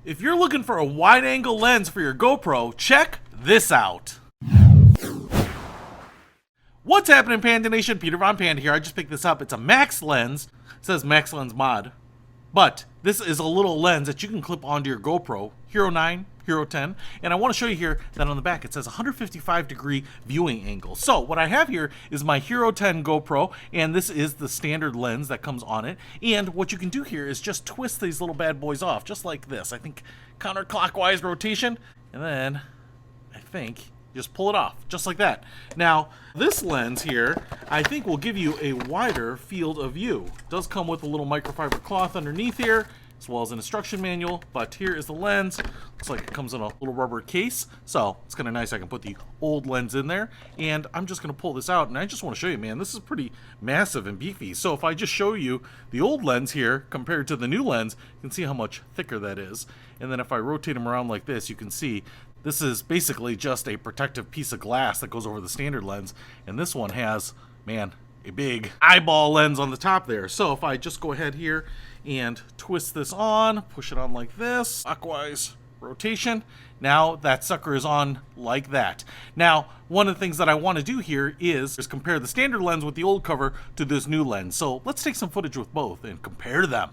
If you're looking for a wide-angle lens for your GoPro, check this out. What's happening, Panda Nation? Peter Von Panda here. I just picked this up. It's a Max lens. It says Max Lens Mod. But this is a little lens that you can clip onto your GoPro, HERO9, HERO10, and I want to show you here that on the back it says 155 degree viewing angle. So what I have here is my HERO10 GoPro, and this is the standard lens that comes on it. And what you can do here is just twist these little bad boys off, just like this. I think counterclockwise rotation, and then I think just pull it off, just like that. Now, this lens here, I think will give you a wider field of view. It does come with a little microfiber cloth underneath here, as well as an instruction manual, but here is the lens. Looks like it comes in a little rubber case, so it's kind of nice. I can put the old lens in there, and I'm just going to pull this out, and I just want to show you, man, this is pretty massive and beefy. So if I just show you the old lens here compared to the new lens, you can see how much thicker that is. And then if I rotate them around like this, you can see this is basically just a protective piece of glass that goes over the standard lens, and this one has, man, a big eyeball lens on the top there. So if I just go ahead here and twist this on, push it on like this, clockwise rotation, now that sucker is on like that. Now, one of the things that I want to do here is compare the standard lens with the old cover to this new lens. So let's take some footage with both and compare them.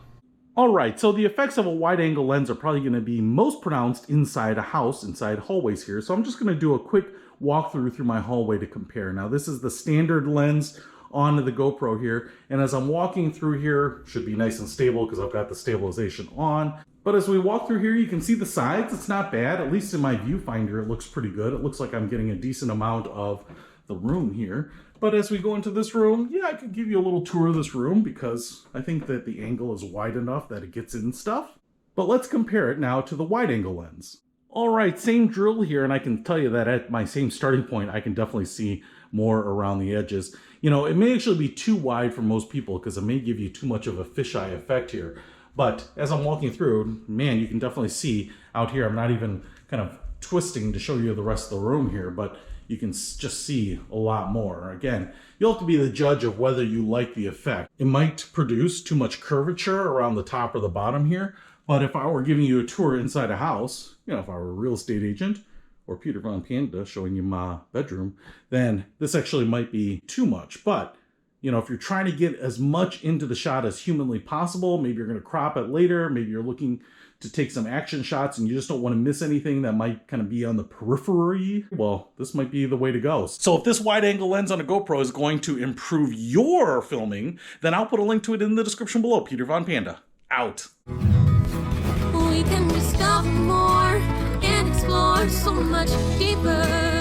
Alright, so the effects of a wide-angle lens are probably going to be most pronounced inside a house, inside hallways here. So I'm just going to do a quick walkthrough through my hallway to compare. Now this is the standard lens onto the GoPro here, and as I'm walking through here, should be nice and stable because I've got the stabilization on. But as we walk through here, you can see the sides. It's not bad, at least in my viewfinder it looks pretty good. It looks like I'm getting a decent amount of the room here. But as we go into this room, yeah, I could give you a little tour of this room because I think that the angle is wide enough that it gets in stuff. But let's compare it now to the wide angle lens. All right, same drill here, and I can tell you that at my same starting point, I can definitely see more around the edges. You know, it may actually be too wide for most people because it may give you too much of a fisheye effect here. But as I'm walking through, man, you can definitely see out here, I'm not even kind of twisting to show you the rest of the room here, but you can just see a lot more. Again, you'll have to be the judge of whether you like the effect. It might produce too much curvature around the top or the bottom here, but if I were giving you a tour inside a house, you know, if I were a real estate agent or Peter Von Panda showing you my bedroom, then this actually might be too much. But, you know, if you're trying to get as much into the shot as humanly possible, maybe you're going to crop it later, maybe you're looking to take some action shots and you just don't want to miss anything that might kind of be on the periphery, well, this might be the way to go. So if this wide angle lens on a GoPro is going to improve your filming, then I'll put a link to it in the description below. Peter Von Panda, out. We can discover more and explore so much deeper.